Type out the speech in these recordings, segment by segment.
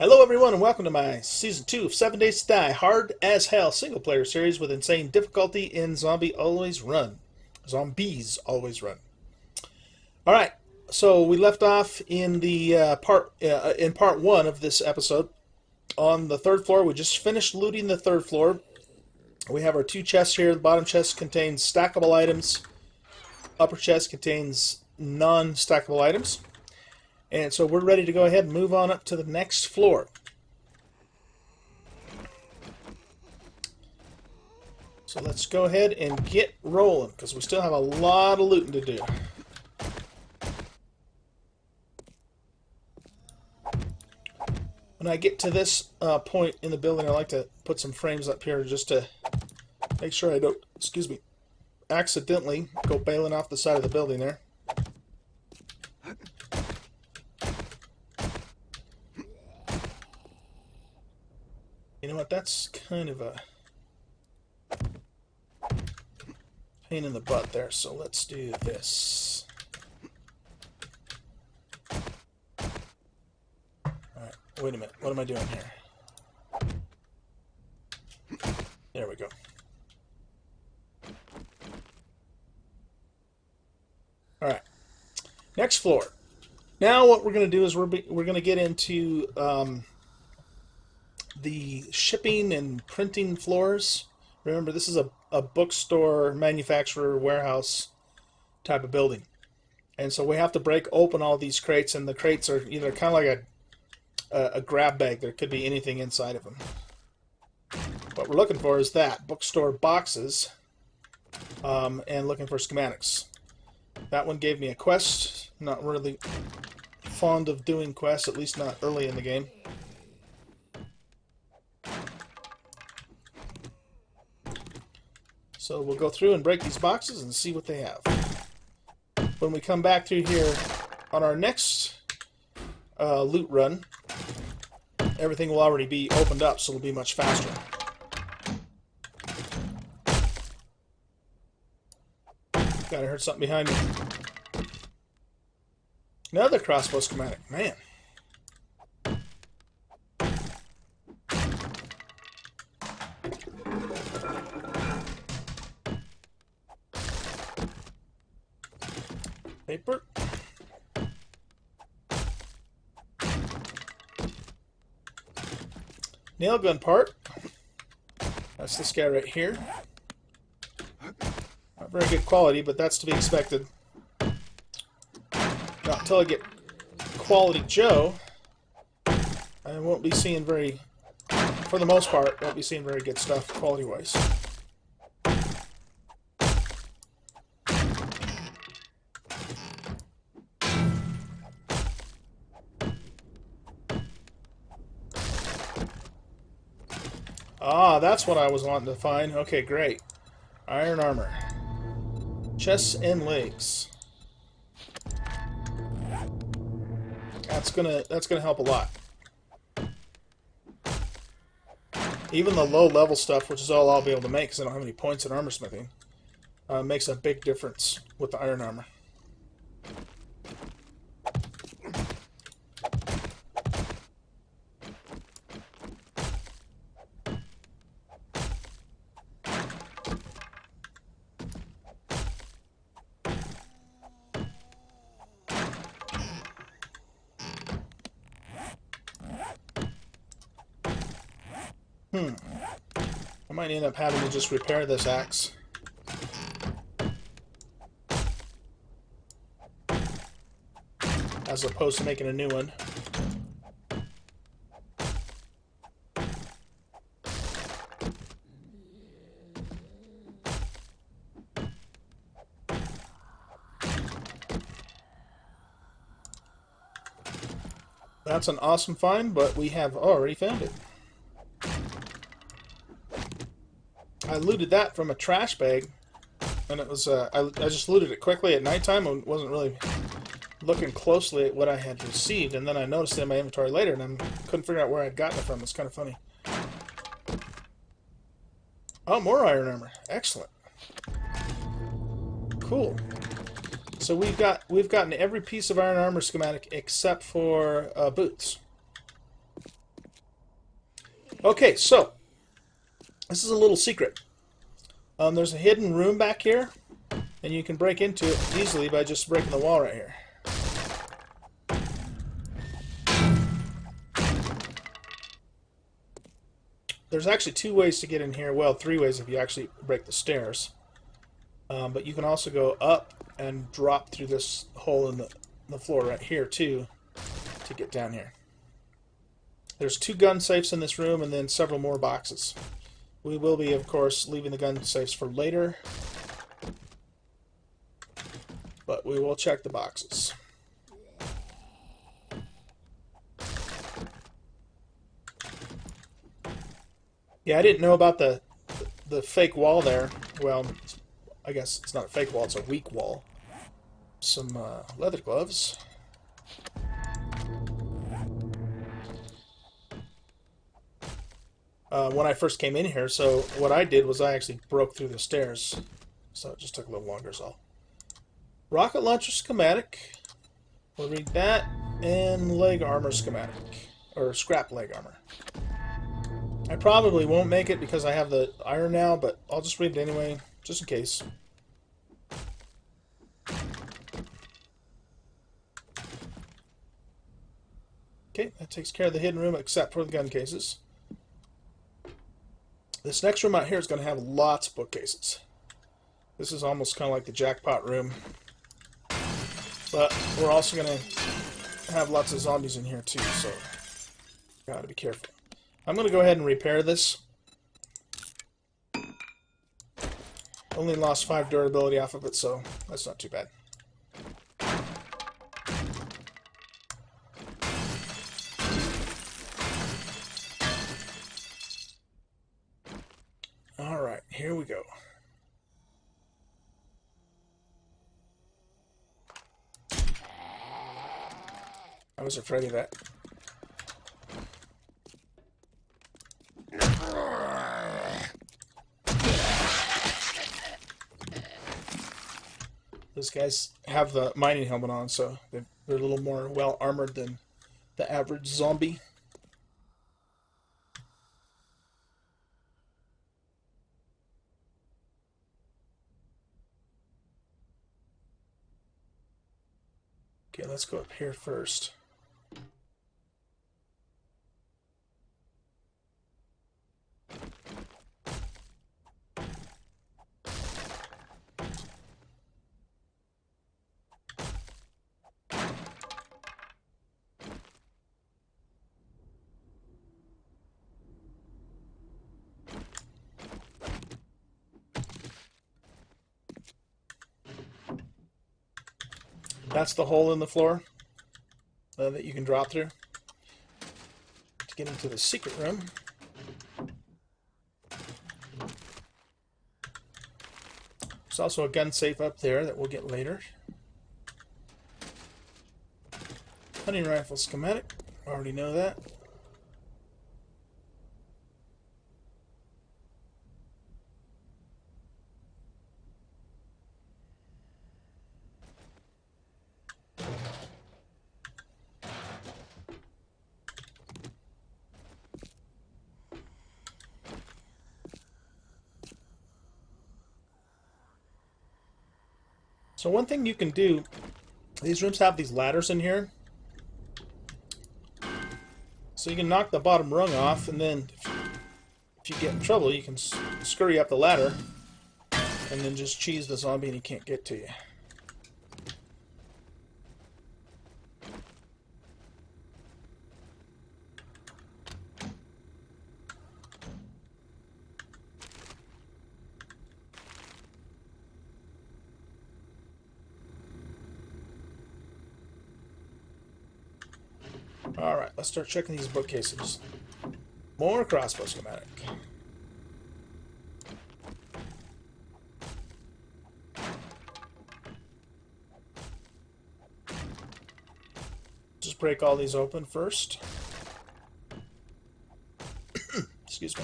Hello everyone and welcome to my Season 2 of 7 Days to Die Hard as Hell single player series with insane difficulty in Zombies Always Run. Alright, so we left off in the part 1 of this episode on the third floor. We just finished looting the third floor. We have our two chests here. The bottom chest contains stackable items. Upper chest contains non-stackable items. And so we're ready to go ahead and move on up to the next floor. So let's go ahead and get rolling, because we still have a lot of looting to do. When I get to this point in the building, I like to put some frames up here just to make sure I don't, accidentally go bailing off the side of the building there. You know what, that's kind of a pain in the butt there, so let's do this. Alright, wait a minute, what am I doing here? There we go. Alright, next floor. Now what we're going to do is we're going to get into the shipping and printing floors. Remember, this is a bookstore, manufacturer, warehouse type of building. And so we have to break open all these crates, and the crates are either kind of like a grab bag. There could be anything inside of them. What we're looking for is that, bookstore boxes, and looking for schematics. That one gave me a quest. Not really fond of doing quests, at least not early in the game. So we'll go through and break these boxes and see what they have. When we come back through here on our next loot run, everything will already be opened up, so it'll be much faster. God, I heard something behind me. Another crossbow schematic. Man. Paper. Nail gun part. That's this guy right here. Not very good quality, but that's to be expected. Not until I get quality Joe, I won't be seeing very, for the most part, won't be seeing very good stuff quality-wise. Ah, that's what I was wanting to find. Okay, great. Iron armor. Chests and legs. That's gonna help a lot. Even the low level stuff, which is all I'll be able to make because I don't have any points in armor smithing, makes a big difference with the iron armor. I might end up having to just repair this axe. As opposed to making a new one. That's an awesome find, but we have already found it. I looted that from a trash bag, and it was I just looted it quickly at nighttime and wasn't really looking closely at what I had received, and then I noticed it in my inventory later, and I couldn't figure out where I'd gotten it from. It's kind of funny. Oh, more iron armor. Excellent. Cool. So we've gotten every piece of iron armor schematic except for boots. Okay, so this is a little secret. There's a hidden room back here, and you can break into it easily by just breaking the wall right here. There's actually 2 ways to get in here. Well, 3 ways if you actually break the stairs. But you can also go up and drop through this hole in the floor right here, too, to get down here. There's 2 gun safes in this room and then several more boxes. We will be, of course, leaving the gun safes for later. But we will check the boxes. Yeah, I didn't know about the fake wall there. Well, I guess it's not a fake wall, it's a weak wall. Some leather gloves. When I first came in here, so what I did was I actually broke through the stairs. So it just took a little longer, so. Rocket launcher schematic. We'll read that. And leg armor schematic. Or scrap leg armor. I probably won't make it because I have the iron now, but I'll just read it anyway, just in case. Okay, that takes care of the hidden room except for the gun cases. This next room out here is going to have lots of bookcases. This is almost kind of like the jackpot room. But we're also going to have lots of zombies in here too, so gotta be careful. I'm going to go ahead and repair this. Only lost 5 durability off of it, so that's not too bad. Alright, here we go. I was afraid of that. Those guys have the mining helmet on, so they're a little more well armored than the average zombie. Okay, let's go up here first. That's the hole in the floor that you can drop through to get into the secret room. There's also a gun safe up there that we'll get later. Hunting rifle schematic. Already know that. So one thing you can do, these rooms have these ladders in here. So you can knock the bottom rung off, and then if you get in trouble, you can scurry up the ladder and then just cheese the zombie and he can't get to you. Alright, let's start checking these bookcases. More crossbow schematic. Just break all these open first. Excuse me.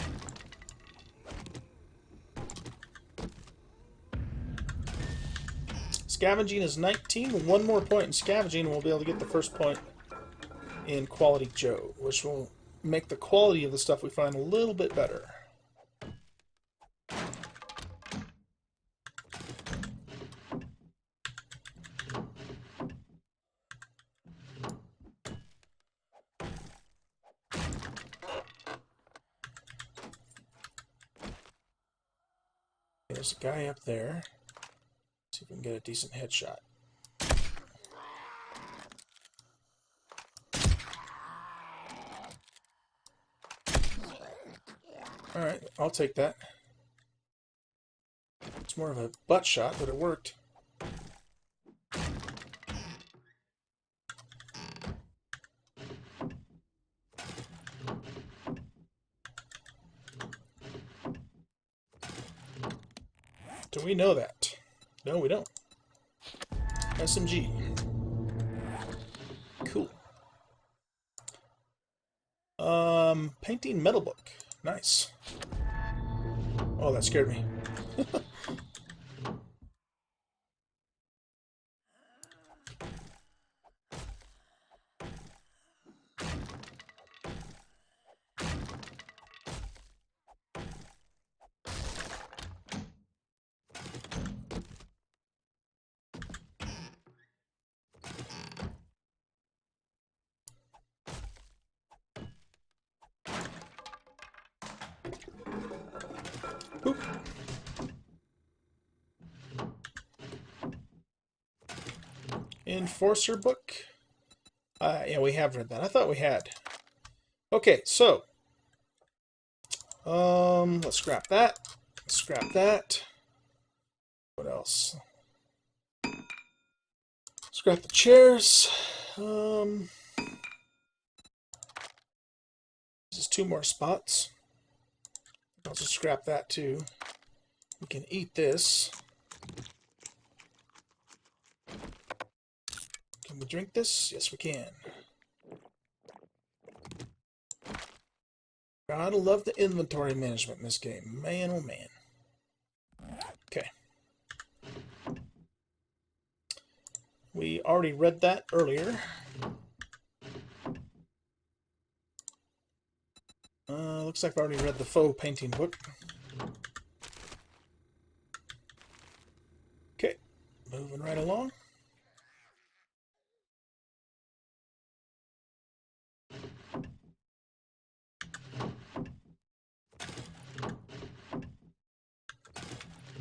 Scavenging is 19. One more point in scavenging and we'll be able to get the first point in Quality Joe, which will make the quality of the stuff we find a little bit better. There's a guy up there. See if we can get a decent headshot. Alright, I'll take that. It's more of a butt shot, but it worked. Do we know that? No, we don't. SMG. Cool. Painting metal book. Nice. Oh, that scared me. Oop. Enforcer book. Yeah, we have read that. I thought we had. Okay, so let's scrap that. Scrap that. What else? Scrap the chairs. This is 2 more spots. I'll just scrap that too. We can eat this. Can we drink this? Yes, we can. Gotta love the inventory management in this game. Man, oh man. Okay. We already read that earlier. Looks like I already read the faux painting book. Okay, moving right along.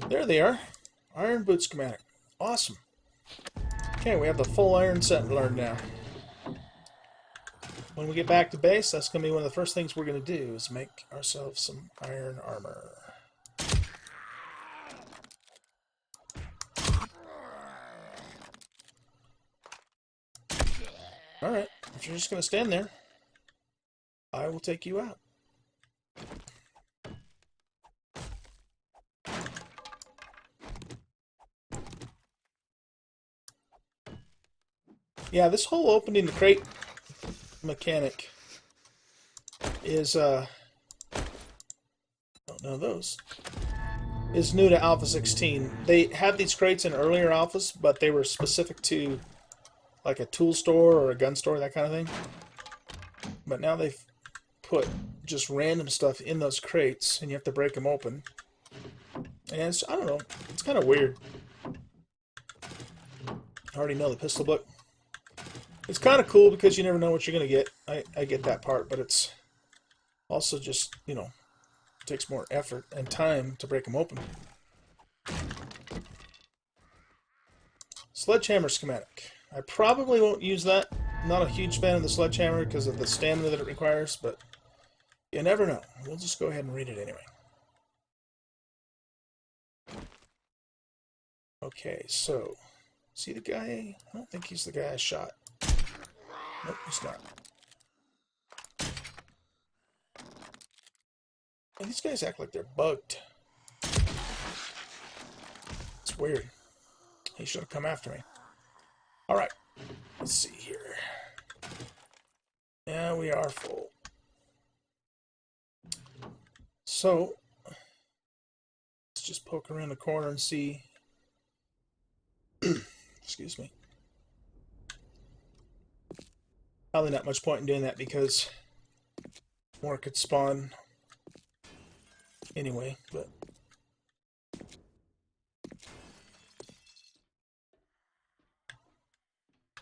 There they are. Iron boot schematic. Awesome. Okay, we have the full iron set learned now. When we get back to base, that's going to be one of the first things we're going to do is make ourselves some iron armor. Alright, if you're just going to stand there, I will take you out. Yeah, this whole opening the crate mechanic is, don't know those, is new to Alpha 16. They had these crates in earlier alphas, but they were specific to like a tool store or a gun store, that kind of thing. But now they've put just random stuff in those crates, and you have to break them open. And it's, I don't know, it's kind of weird. I already know the pistol book. It's kind of cool because you never know what you're going to get. I get that part, but it's also just, you know, it takes more effort and time to break them open. Sledgehammer schematic. I probably won't use that. Not a huge fan of the sledgehammer because of the stamina that it requires, but you never know. We'll just go ahead and read it anyway. Okay, so, see the guy? I don't think he's the guy I shot. Nope, he's not. And these guys act like they're bugged. It's weird. He should have come after me. Alright, let's see here. Yeah, we are full. So, let's just poke around the corner and see. Excuse me. Probably not much point in doing that because More could spawn anyway, but...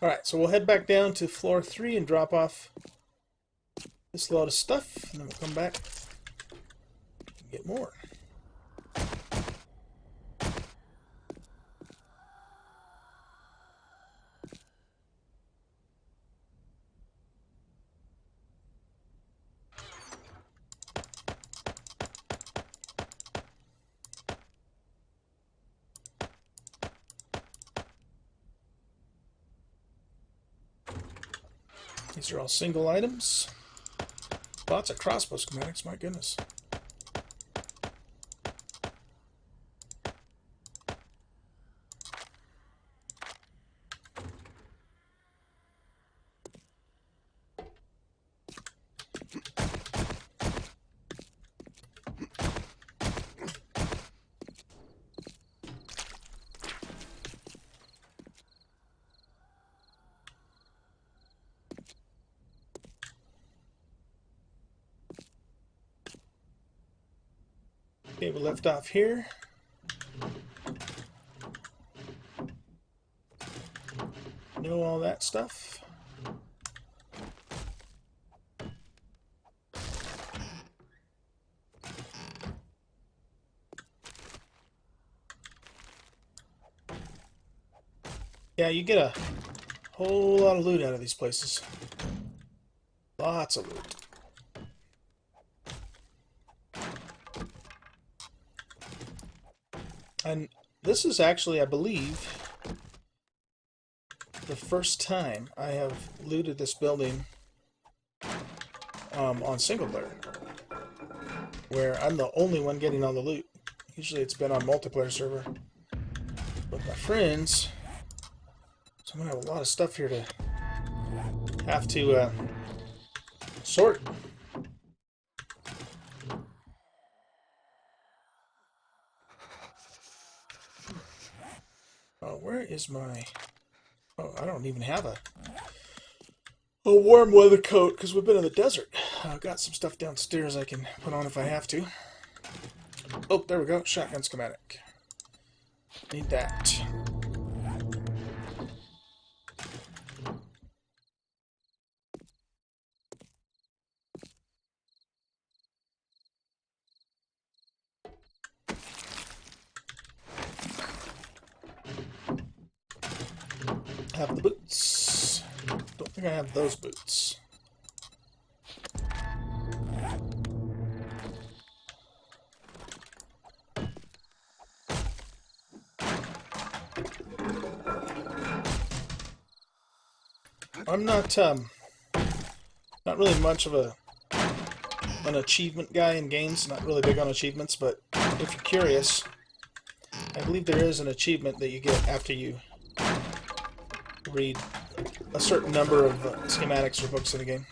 Alright, so we'll head back down to floor 3 and drop off this load of stuff, and then we'll come back and get more. These are all single items. Lots of crossbow schematics, my goodness. Okay, we left off here. Know all that stuff. Yeah, you get a whole lot of loot out of these places. Lots of loot. And this is actually, I believe, the first time I have looted this building on single player, where I'm the only one getting all the loot. Usually it's been on multiplayer server with my friends, so I'm gonna have a lot of stuff here to have to sort. Oh, where is my... Oh, I don't even have a warm weather coat because we've been in the desert. I've got some stuff downstairs I can put on if I have to. Oh, there we go. Shotgun schematic. Need that. Have the boots. Don't think I have those boots. I'm not really much of an achievement guy in games. Not really big on achievements, but if you're curious, I believe there is an achievement that you get after you read a certain number of schematics or books in a game.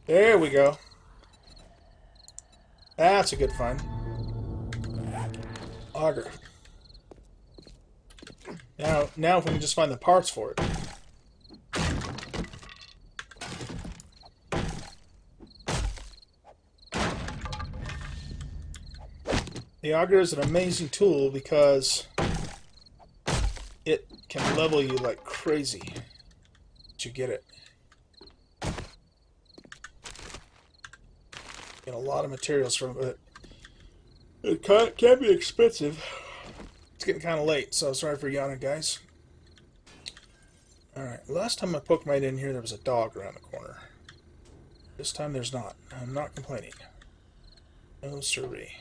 There we go. That's a good find. Auger. Now if we can just find the parts for it. The auger is an amazing tool because it can level you like crazy. But you get it. Get a lot of materials from it. It can be expensive. It's getting kind of late, so sorry for yawning, guys. Alright, last time I poked my head in here, there was a dog around the corner. This time there's not. I'm not complaining. No siree.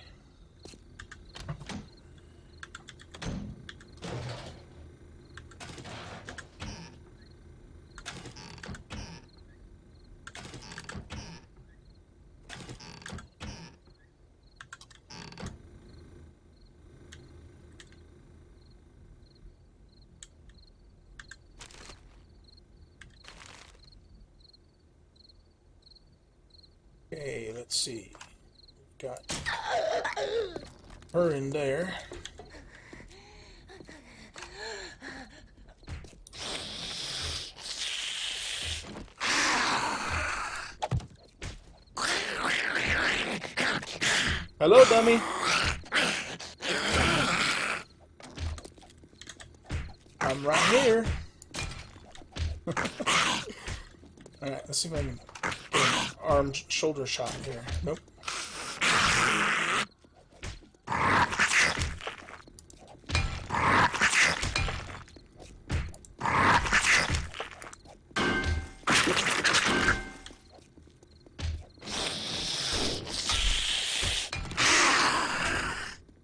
Okay, let's see. got her in there. Hello, dummy. I'm right here. Alright, let's see if I can get an armed shoulder shot here. Nope.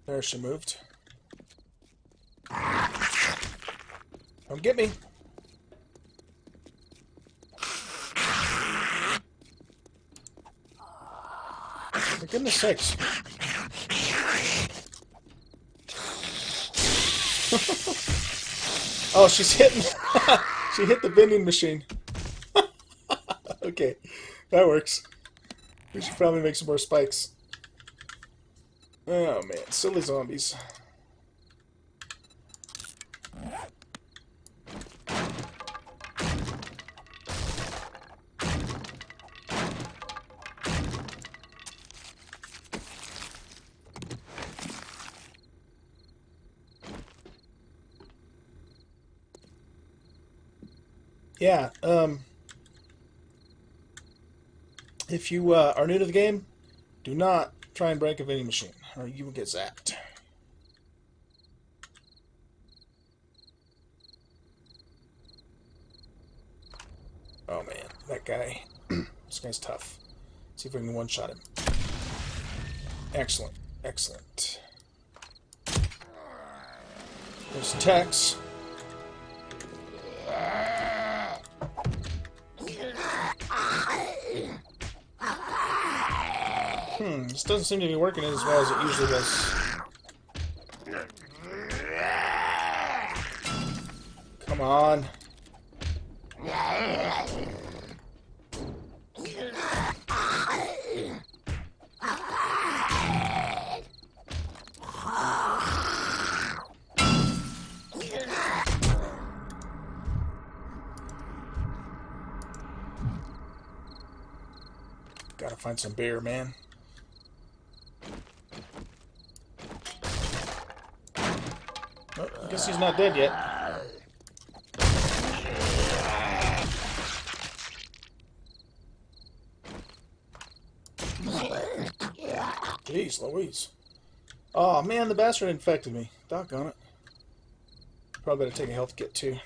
There, she moved. Come get me. For goodness sakes. Oh, she's hitting. She hit the vending machine. Okay, that works. We should probably make some more spikes. Oh man, silly zombies. Yeah, if you are new to the game, do not try and break a vending machine, or you will get zapped. Oh man, that guy. This guy's tough. Let's see if we can one-shot him. Excellent, excellent. There's Tex. This doesn't seem to be working as well as it usually does. Come on. Gotta find some beer, man. Oh, I guess he's not dead yet. Jeez Louise. Oh man, the bastard infected me. Doggone it. Probably better take a health kit too.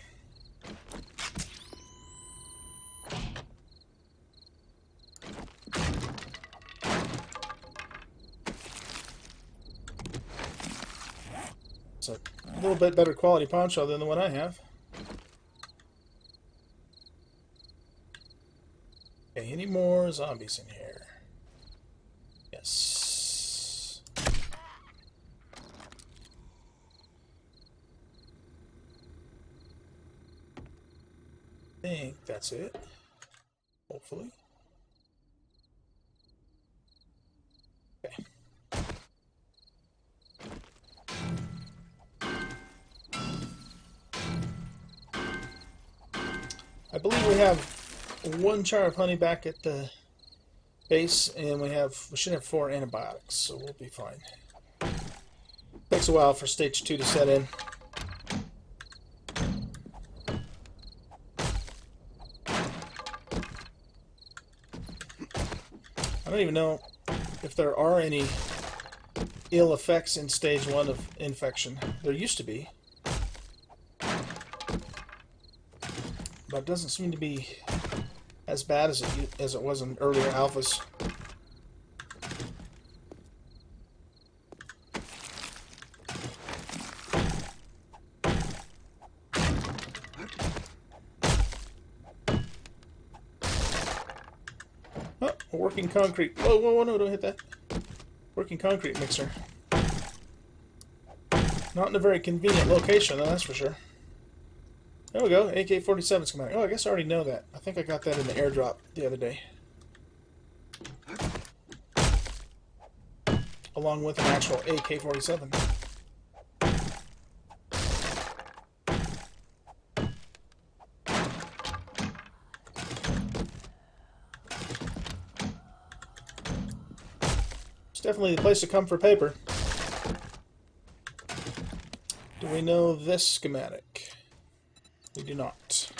It's a little bit better quality poncho than the one I have. Okay, any more zombies in here? Yes. I think that's it. Hopefully. Okay. I believe we have one jar of honey back at the base, and we should have 4 antibiotics, so we'll be fine. Takes a while for stage 2 to set in. I don't even know if there are any ill effects in stage 1 of infection. There used to be. But it doesn't seem to be as bad as it was in earlier alphas. Oh, a working concrete. Whoa, whoa, whoa, no, don't hit that. Working concrete mixer. Not in a very convenient location, though, that's for sure. There we go, AK-47 schematic. Oh, I guess I already know that. I think I got that in the airdrop the other day. along with an actual AK-47. It's definitely the place to come for paper. Do we know this schematic? We do not.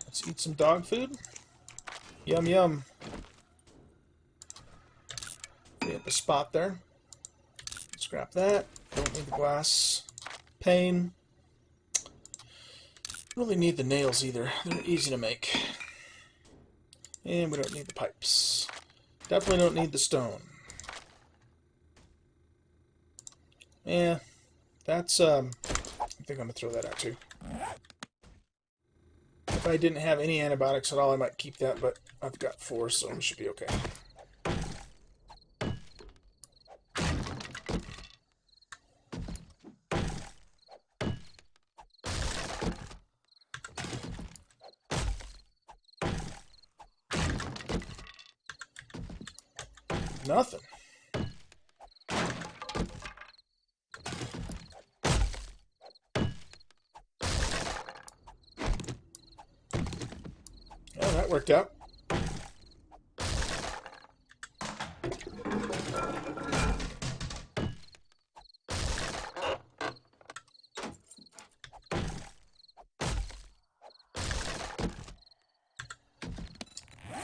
Let's eat some dog food. Yum yum. We have a spot there. Scrap that. Don't need the glass pane. Really need the nails either. They're easy to make. And we don't need the pipes. Definitely don't need the stone. Yeah, that's I think I'm gonna throw that out too. If I didn't have any antibiotics at all, I might keep that, but I've got 4, so it should be okay. Nothing. Oh, that worked out.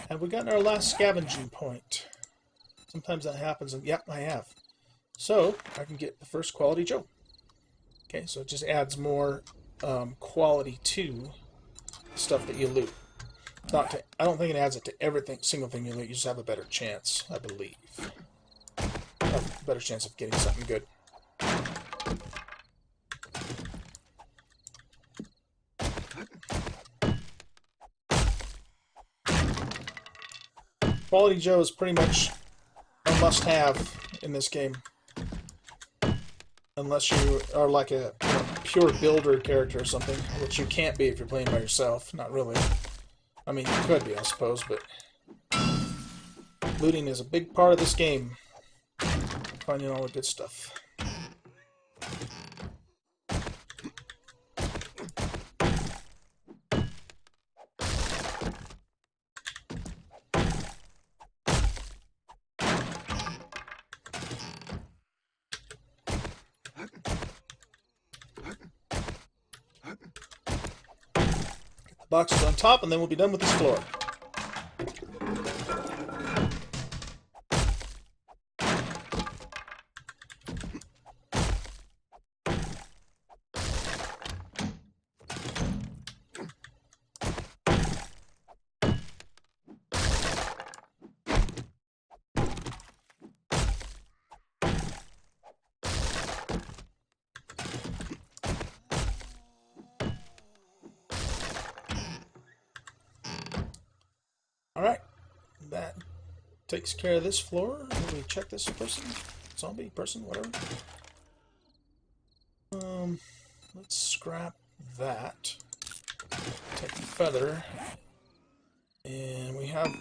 Have we gotten our last scavenging point? Sometimes that happens, and yep, I have. So, I can get the first quality Joe. Okay, so it just adds more quality to stuff that you loot. Not to, I don't think it adds it to everything, single thing you loot. You just have a better chance, I believe. A better chance of getting something good. Quality Joe is pretty much a must-have in this game. Unless you are like a pure builder character or something, which you can't be if you're playing by yourself. Not really. I mean, you could be, I suppose, but looting is a big part of this game. Finding all the good stuff. Boxes on top, and then we'll be done with this floor. Alright, that takes care of this floor. Let me check this person. Zombie, person, whatever. Let's scrap that. Take the feather. And we have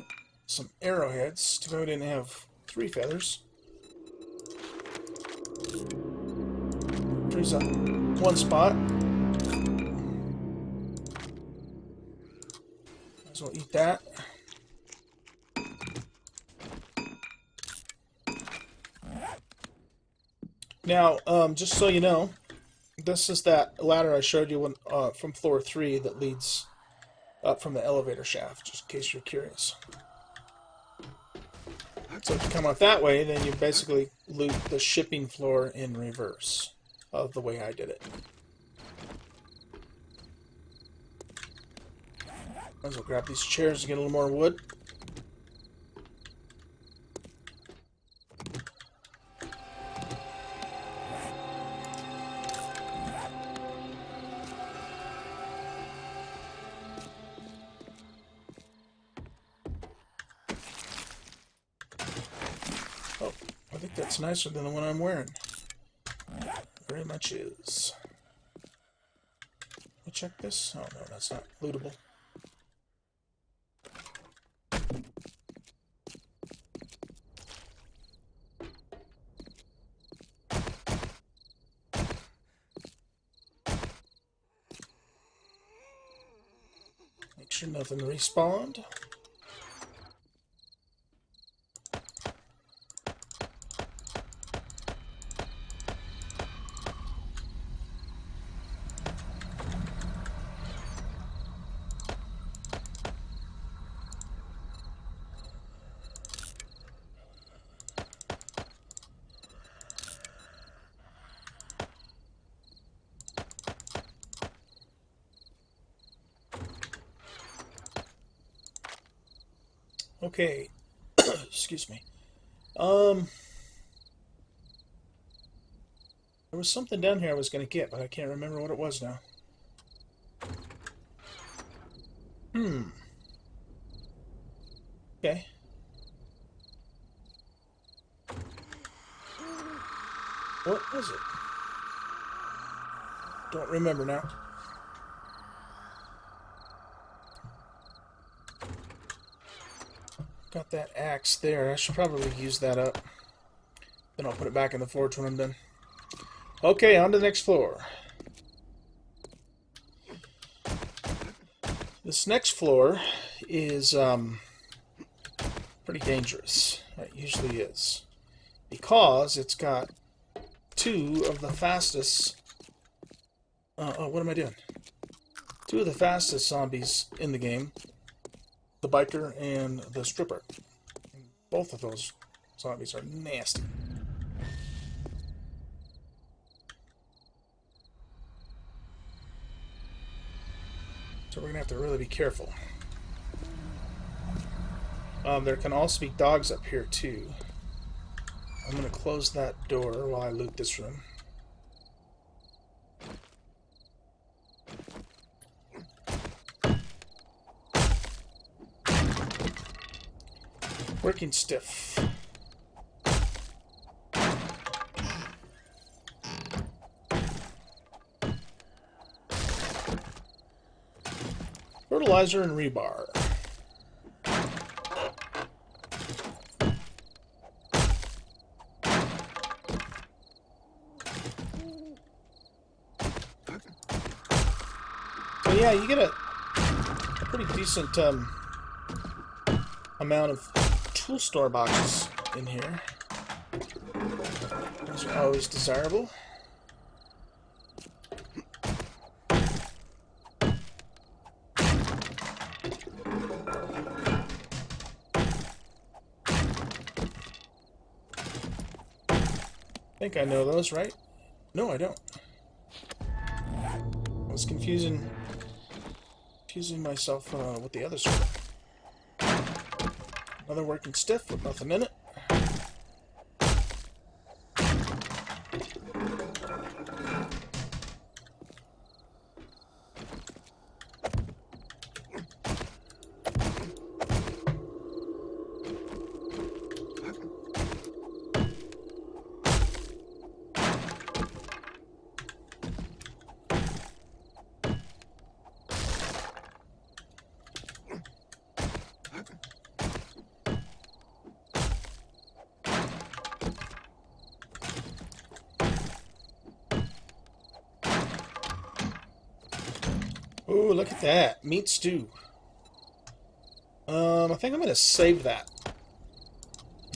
some arrowheads. Too bad we didn't have 3 feathers. Frees up 1 spot. Might as well eat that. Now, just so you know, this is that ladder I showed you when, from floor 3 that leads up from the elevator shaft, just in case you're curious. So if you come up that way, then you basically loot the shipping floor in reverse of the way I did it. Might as well grab these chairs to get a little more wood. Oh, I think that's nicer than the one I'm wearing. Very much is. Let me check this. Oh no, that's not lootable. sure nothing respawned. Okay, excuse me. There was something down here I was going to get, but I can't remember what it was now. Okay. What was it? Don't remember now. Got that axe there. I should probably use that up. Then I'll put it back in the forge when I'm done. Okay, on to the next floor. This next floor is pretty dangerous. It usually is. Because it's got two of the fastest... oh, what am I doing? Two of the fastest zombies in the game. The biker and the stripper. Both of those zombies are nasty. So we're going to have to really be careful. There can also be dogs up here too. I'm going to close that door while I loot this room. Working stiff. Fertilizer and rebar. So yeah, you get a pretty decent amount of tool store boxes in here. Those are always desirable. I think I know those, right? No, I don't. I was confusing myself with the other sword. Another working stiff with nothing in it. Ooh, look at that. Meat stew. I think I'm going to save that.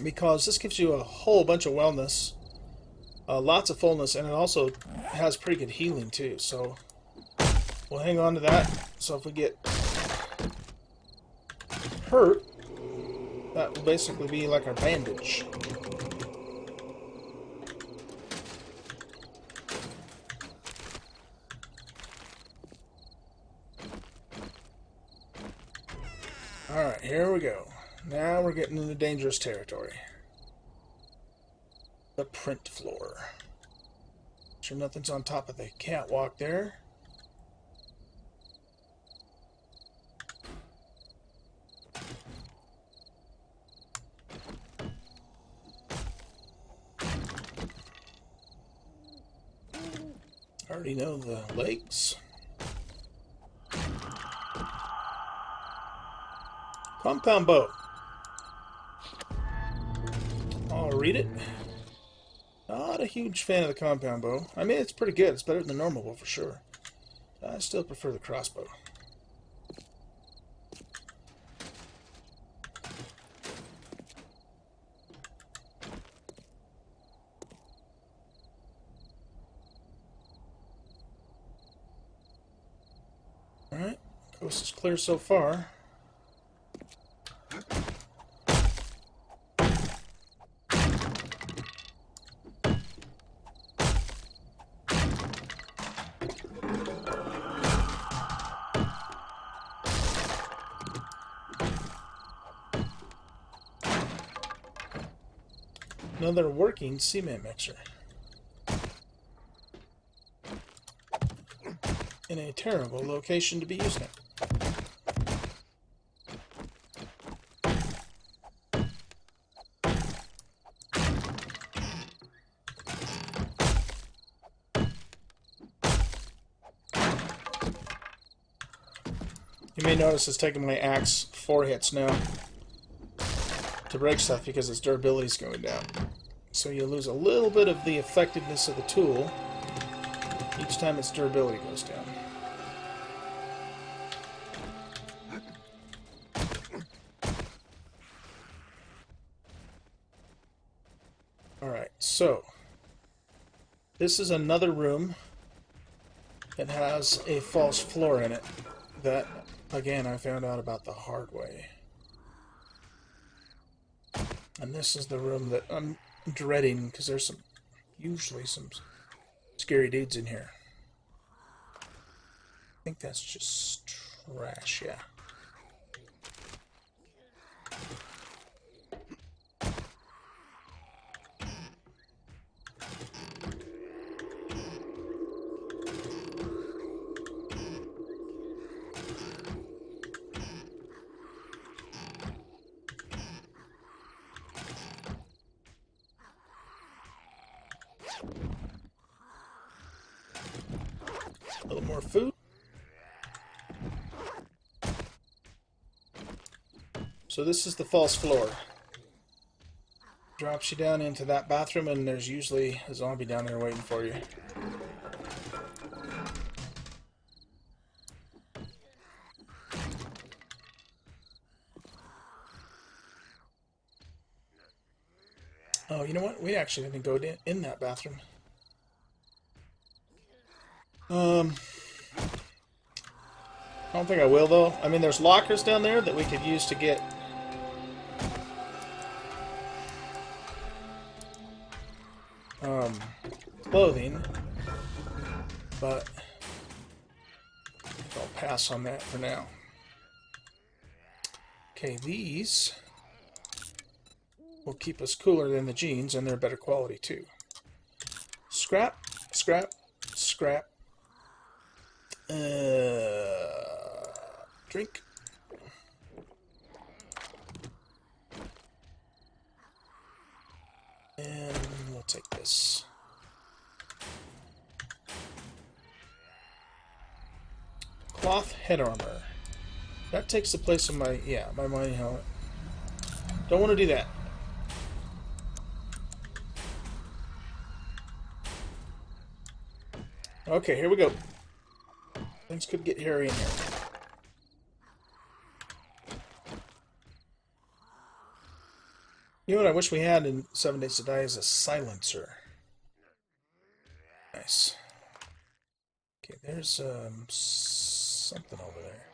Because this gives you a whole bunch of wellness. Lots of fullness, and it also has pretty good healing, too. So, we'll hang on to that. So if we get hurt, that will basically be like our bandage. Alright, here we go. Now we're getting into dangerous territory. The print floor. Sure nothing's on top of the catwalk there. Already know the legs. Compound bow. I'll read it. Not a huge fan of the compound bow. I mean, it's pretty good. It's better than the normal bow for sure. I still prefer the crossbow. Coast is clear so far. Another working cement mixer. In a terrible location to be using it. You may notice it's taking my axe 4 hits now to break stuff because its durability is going down. So you lose a little bit of the effectiveness of the tool each time its durability goes down. Alright, so this is another room that has a false floor in it that, again, I found out about the hard way. And this is the room that I'm dreading because there's usually some scary dudes in here. I think that's just trash, yeah. A little more food. So this is the false floor. Drops you down into that bathroom and there's usually a zombie down there waiting for you. Oh, you know what? We actually didn't go in that bathroom. I don't think I will, though. I mean, there's lockers down there that we could use to get clothing, but I'll pass on that for now. Okay, these will keep us cooler than the jeans, and they're better quality, too. Scrap, scrap, scrap. Drink. And we'll take this. Cloth head armor. That takes the place of my, my mining helmet. Don't want to do that. Okay, here we go. Things could get hairy in here. You know what I wish we had in 7 Days to Die is a silencer. Nice. Okay, there's something over there.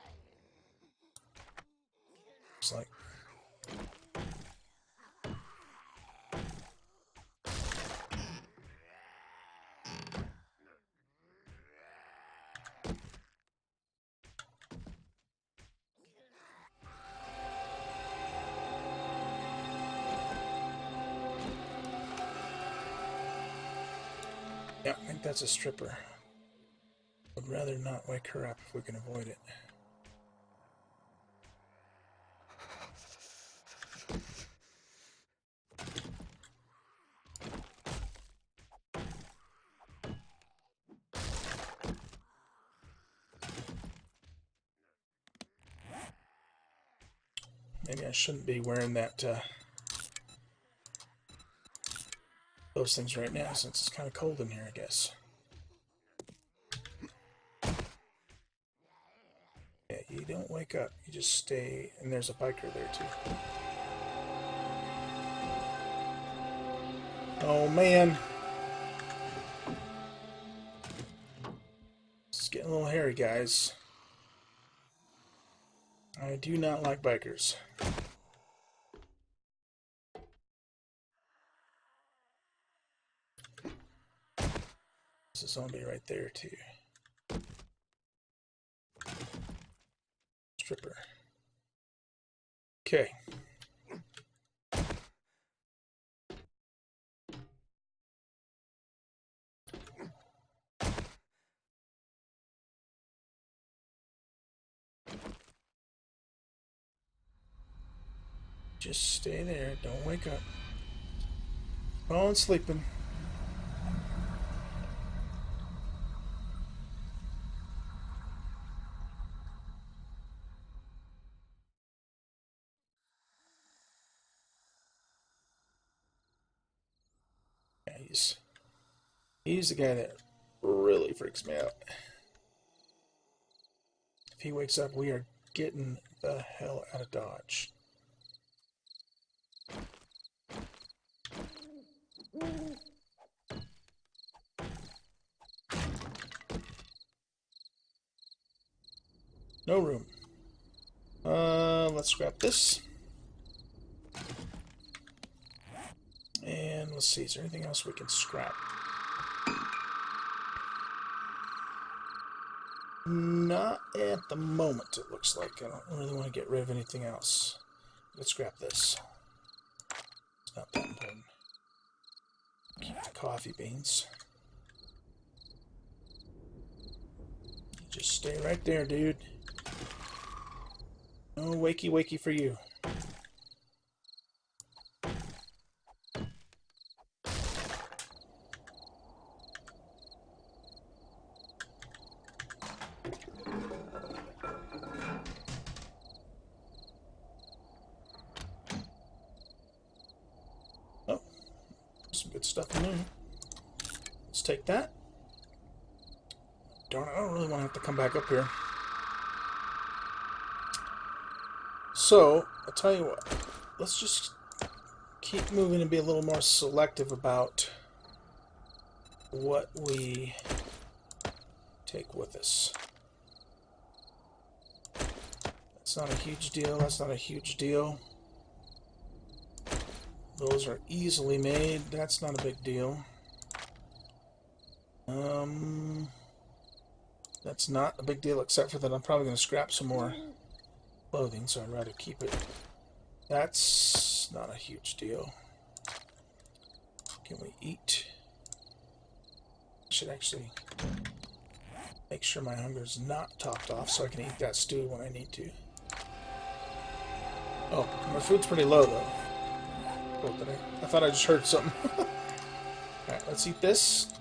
Looks like. Yeah, I think that's a stripper. Would rather not wake her up if we can avoid it. Maybe I shouldn't be wearing that those things right now since it's kind of cold in here, I guess. Yeah, you don't wake up. You just stay, and there's a biker there too. Oh man. It's getting a little hairy, guys. I do not like bikers. There's a zombie right there, too. Stripper. Okay. Just stay there. Don't wake up. Oh, and sleeping. Yeah, he's the guy that really freaks me out. If he wakes up, we are getting the hell out of Dodge. No room. Let's scrap this. And let's see, is there anything else we can scrap? Not at the moment, it looks like. I don't really want to get rid of anything else. Let's scrap this. It's not that important. Keep the coffee beans. Just stay right there, dude. No wakey wakey for you. Oh, some good stuff in there. Let's take that. Darn it, I don't really want to have to come back up here. So, I'll tell you what. Let's just keep moving and be a little more selective about what we take with us. That's not a huge deal. That's not a huge deal. Those are easily made. That's not a big deal. That's not a big deal, except for that I'm probably going to scrap some more clothing, so I'd rather keep it. That's not a huge deal. Can we eat? I should actually make sure my hunger is not topped off so I can eat that stew when I need to. Oh, my food's pretty low, though. Oh, I thought I just heard something. Alright, let's eat this.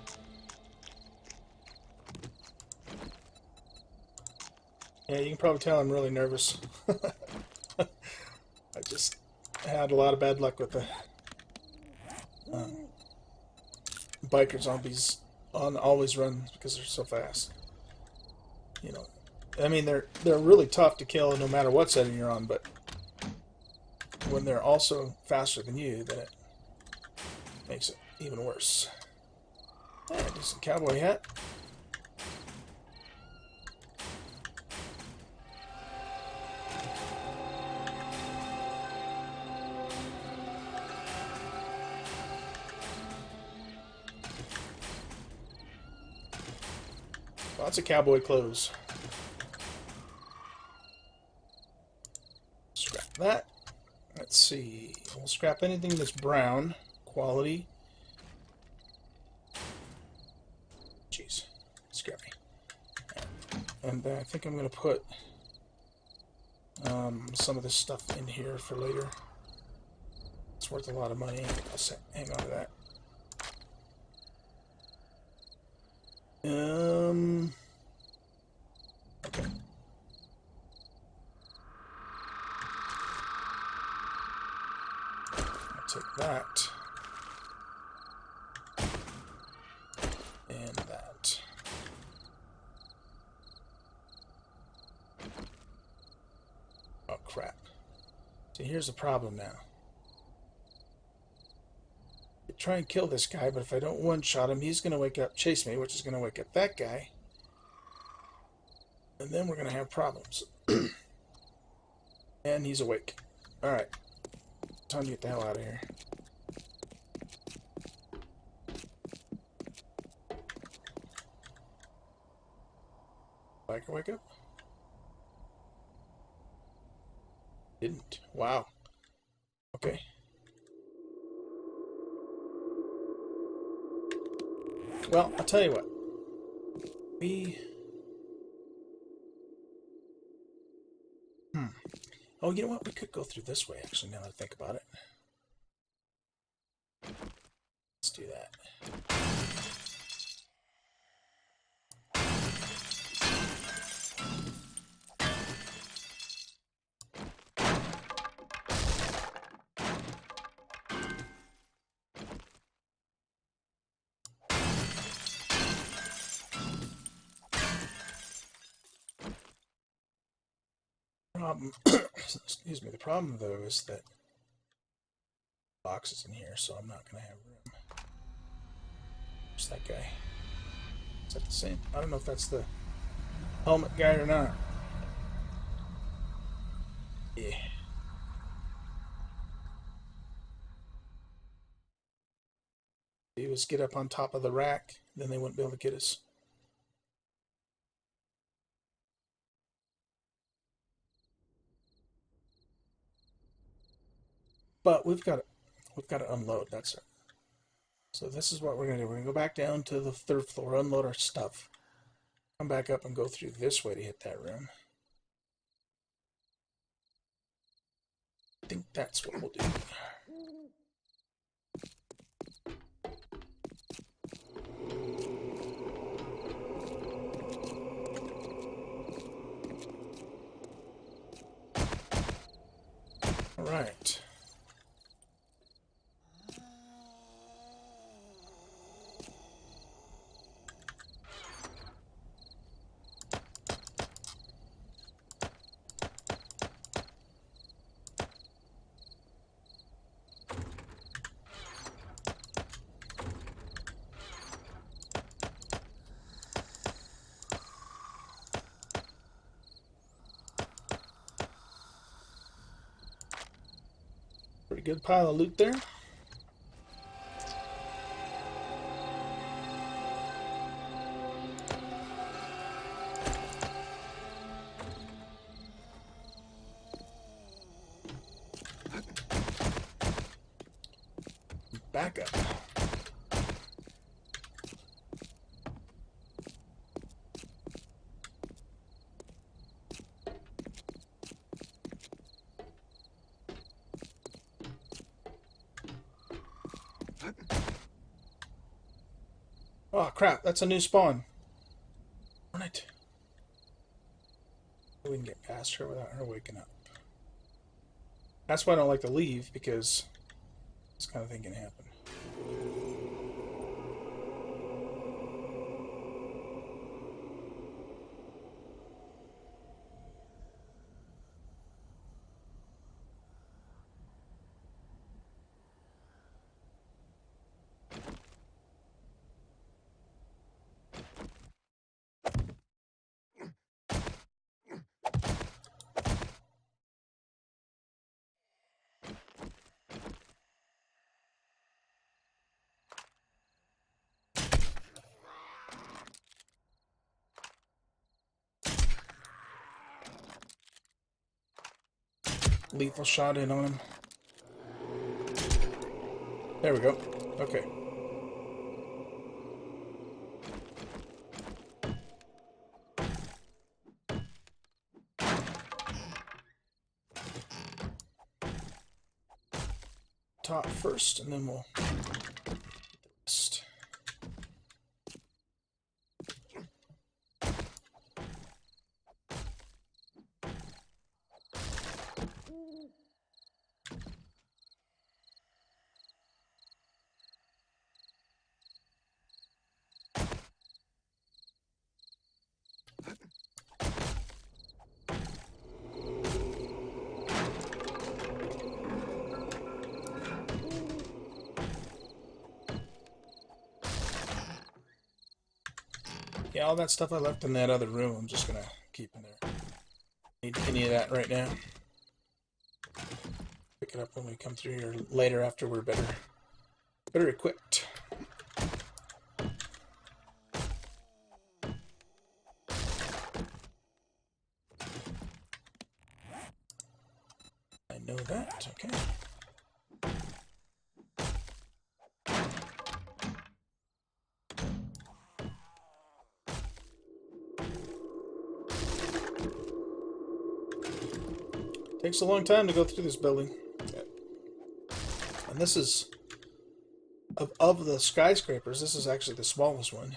Yeah, you can probably tell I'm really nervous. I just had a lot of bad luck with the biker zombies on always run because they're so fast. You know, I mean they're really tough to kill no matter what setting you're on, but when they're also faster than you, then it makes it even worse. Yeah, decent cowboy hat. Lots of cowboy clothes. Scrap that. Let's see. We'll scrap anything that's brown. Quality. Jeez. Scrap me. And I think I'm going to put some of this stuff in here for later. It's worth a lot of money. I'll hang on to that. Okay. I'll take that. And that. Oh, crap. So here's the problem now. I try and kill this guy, but if I don't one-shot him, he's going to wake up, chase me, which is going to wake up that guy. And then we're going to have problems. And he's awake. Alright. Time to get the hell out of here. Biker wake up? Didn't. Wow. Okay. Well, I'll tell you what. Oh, you know what? We could go through this way, actually, now that I think about it. Let's do that. Problem, excuse me, the problem, though, is that boxes in here, so I'm not going to have room. Where's that guy? Is that the same? I don't know if that's the helmet guy or not. Yeah. He was get up on top of the rack, then they wouldn't be able to get us. But we've got to unload. That's it. So this is what we're gonna do. We're gonna go back down to the 3rd floor, unload our stuff, come back up and go through this way to hit that room. I think that's what we'll do. All right. Pretty good pile of loot there. Back up. Oh crap, that's a new spawn. Darn it. We can get past her without her waking up. That's why I don't like to leave, because this kind of thing can happen. Lethal shot in on him. There we go. Okay. Top first, and then we'll get the rest. Yeah, all that stuff I left in that other room, I'm just gonna keep in there. Need any of that right now. pick it up when we come through here later after we're better equipped. I know that, okay. Takes a long time to go through this building. And this is, of the skyscrapers, this is actually the smallest one.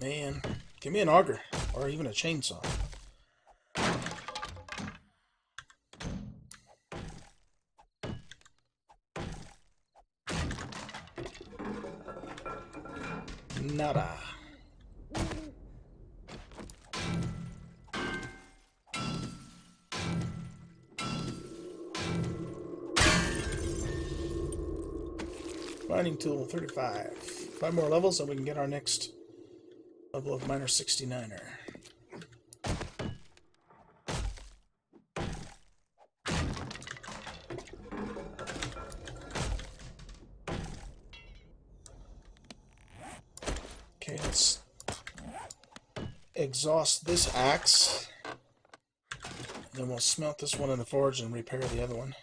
Man, give me an auger, or even a chainsaw. Nada. Mining tool 35. 5 more levels and we can get our next level of miner 69er. Okay, let's exhaust this axe. And then we'll smelt this one in the forge and repair the other one.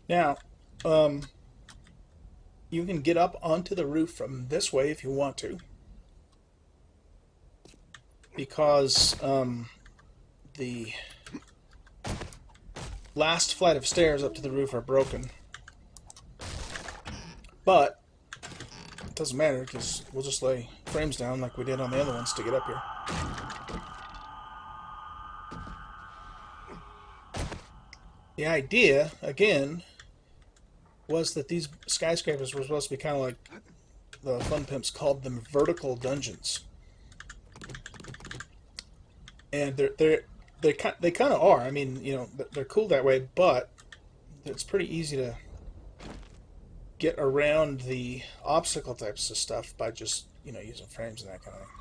Now, you can get up onto the roof from this way if you want to, because the last flight of stairs up to the roof are broken. But it doesn't matter because we'll just lay frames down like we did on the other ones to get up here. The idea, again, was that these skyscrapers were supposed to be kind of like the Fun Pimps called them vertical dungeons, and they kind of are. I mean, you know, they're cool that way, but it's pretty easy to get around the obstacle types of stuff by just, you know, using frames and that kind of thing.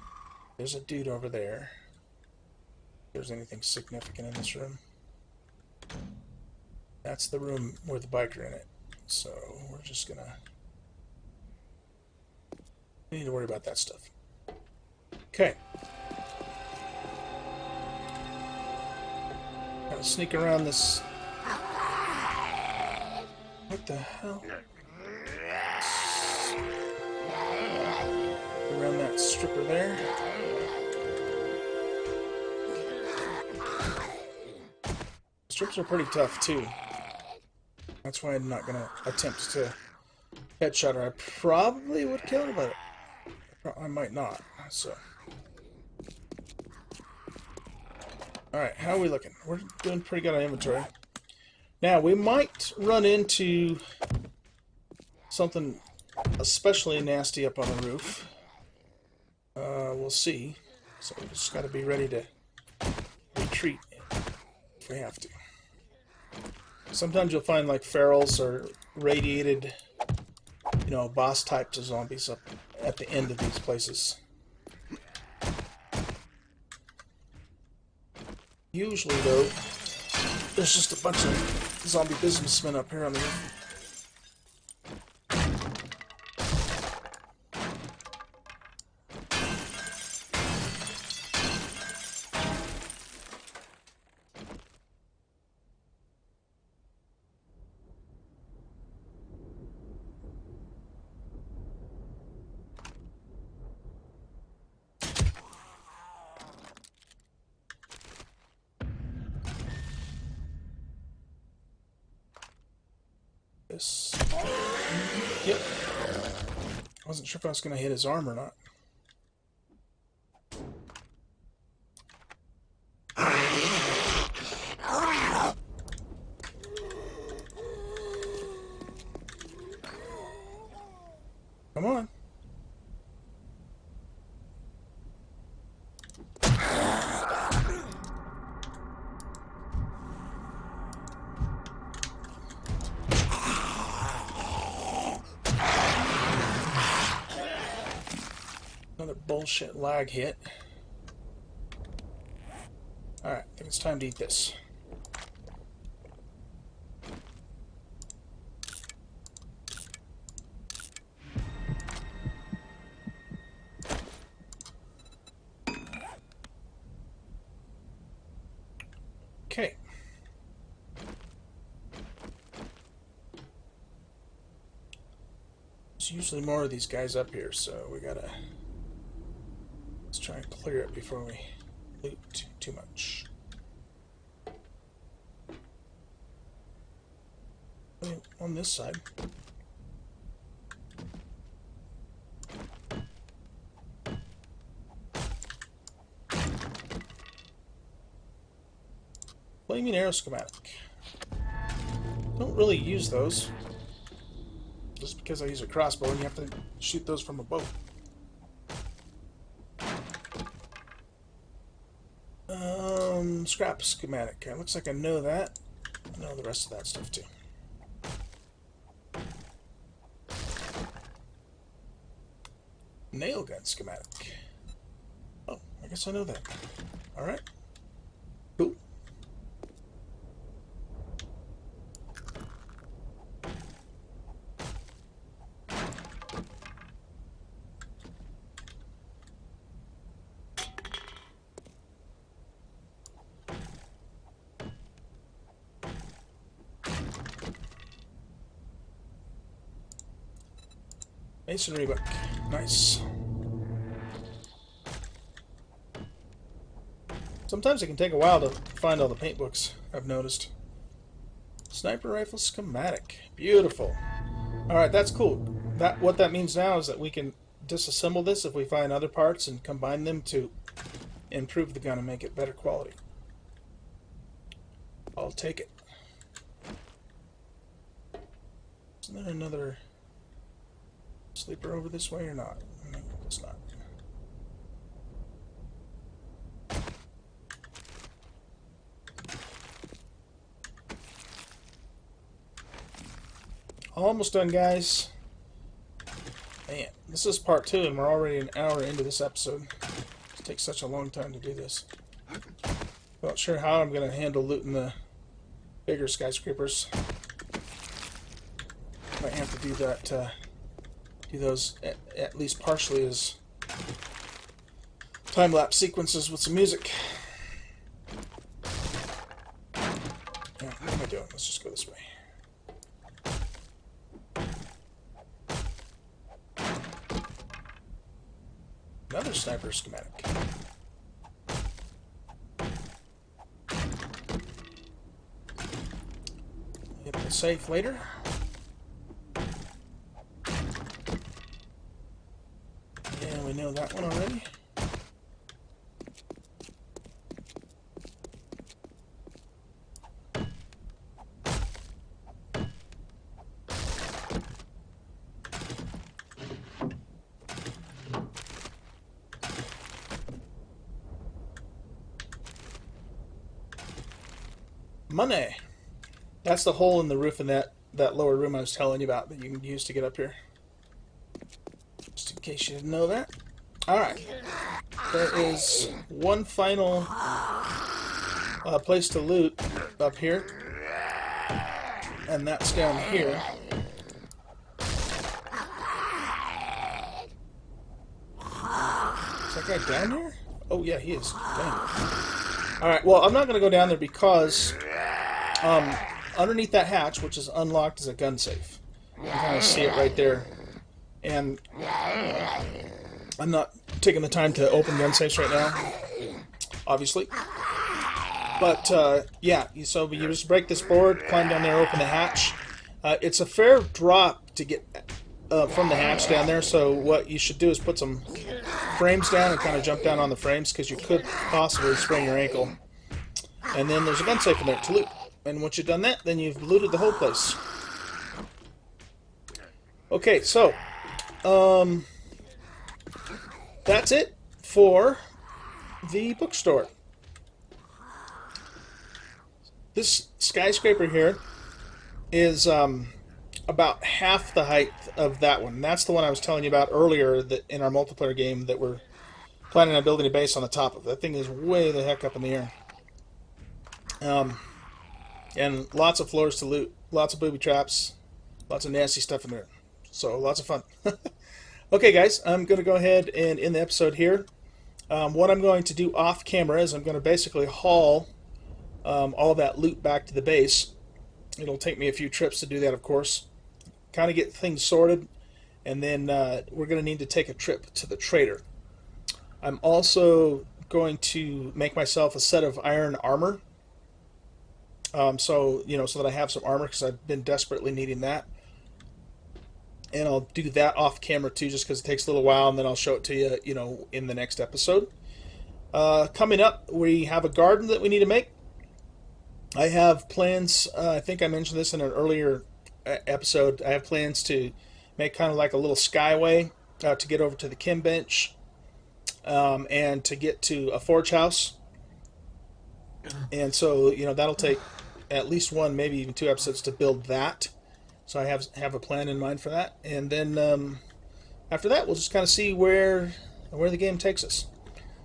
There's a dude over there. If there's anything significant in this room. That's the room with the biker in it. So we're just gonna... We need to worry about that stuff. Okay. Gotta sneak around this... What the hell? Around that stripper there. Strips are pretty tough too. That's why I'm not gonna attempt to headshot her. I probably would kill her, but I might not. So, all right, how are we looking? We're doing pretty good on inventory. Now we might run into something especially nasty up on the roof. We'll see. So we just got to be ready to retreat if we have to. Sometimes you'll find like ferals or radiated, you know, boss types of zombies up at the end of these places. Usually, though, there's just a bunch of zombie businessmen up here on the roof. this. Yep. I wasn't sure if I was going to hit his arm or not. Come on. Another bullshit lag hit. Alright, I think it's time to eat this. Okay. There's usually more of these guys up here, so we gotta... Let's try and clear it before we loot too much. On this side. Flaming arrow schematic. Don't really use those. Just because I use a crossbow and you have to shoot those from a bow. Scrap schematic. It looks like I know that. I know the rest of that stuff too. Nail gun schematic. Oh, I guess I know that. Alright. Cool. Masonry book. Nice. Sometimes it can take a while to find all the paint books, I've noticed. Sniper rifle schematic. Beautiful. Alright, that's cool. What that means now is that we can disassemble this if we find other parts and combine them to improve the gun and make it better quality. I'll take it. Isn't there another sleeper over this way or not? No, it's not. Almost done, guys. Man, this is part 2 and we're already an hour into this episode. It takes such a long time to do this. Not sure how I'm going to handle looting the bigger skyscrapers. Might have to do that, do those at least partially as time-lapse sequences with some music. Yeah, what am I doing? Let's just go this way. Another sniper schematic. Hit the safe later. Yeah, we know that one already. Money. That's the hole in the roof in that lower room I was telling you about that you can use to get up here. Just in case you didn't know that. Alright. There is one final place to loot up here. And that's down here. Is that guy down here? Oh yeah, he is. Alright, well I'm not going to go down there because underneath that hatch, which is unlocked, is a gun safe. You can kind of see it right there. And I'm not taking the time to open gun safes right now, obviously. But, yeah, so you just break this board, climb down there, open the hatch, It's a fair drop to get from the hatch down there, so what you should do is put some frames down and kind of jump down on the frames because you could possibly sprain your ankle. And then there's a gun safe in there to loot. And once you've done that, then you've looted the whole place. Okay, so that's it for the bookstore. This skyscraper here is about half the height of that one. That's the one I was telling you about earlier that in our multiplayer game that we're planning on building a base on the top of. That thing is way the heck up in the air. And lots of floors to loot, lots of booby traps, lots of nasty stuff in there. So lots of fun. Okay, guys, I'm going to go ahead and end the episode here. What I'm going to do off camera is I'm going to basically haul all that loot back to the base. It'll take me a few trips to do that, of course. Kind of get things sorted, and then we're going to need to take a trip to the trader. I'm also going to make myself a set of iron armor. So that I have some armor because I've been desperately needing that. And I'll do that off camera too, just because it takes a little while, and then I'll show it to you, in the next episode. Coming up, we have a garden that we need to make. I have plans. I think I mentioned this in an earlier episode. I have plans to make kind of like a little skyway to get over to the chem bench, and to get to a forge house. And so that'll take at least one, maybe even two episodes to build that. So I have a plan in mind for that, and then after that we'll just kind of see where the game takes us.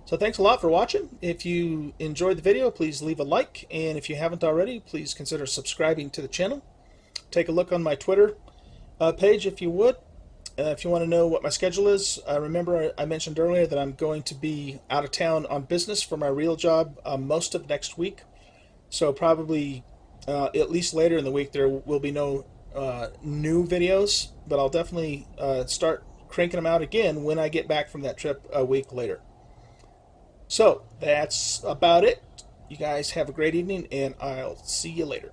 So thanks a lot for watching. If you enjoyed the video, please leave a like, and if you haven't already, please consider subscribing to the channel. Take a look on my Twitter page if you would. If you want to know what my schedule is, remember I mentioned earlier that I'm going to be out of town on business for my real job most of next week. So probably at least later in the week there will be no new videos, but I'll definitely start cranking them out again when I get back from that trip a week later. So that's about it. You guys have a great evening, and I'll see you later.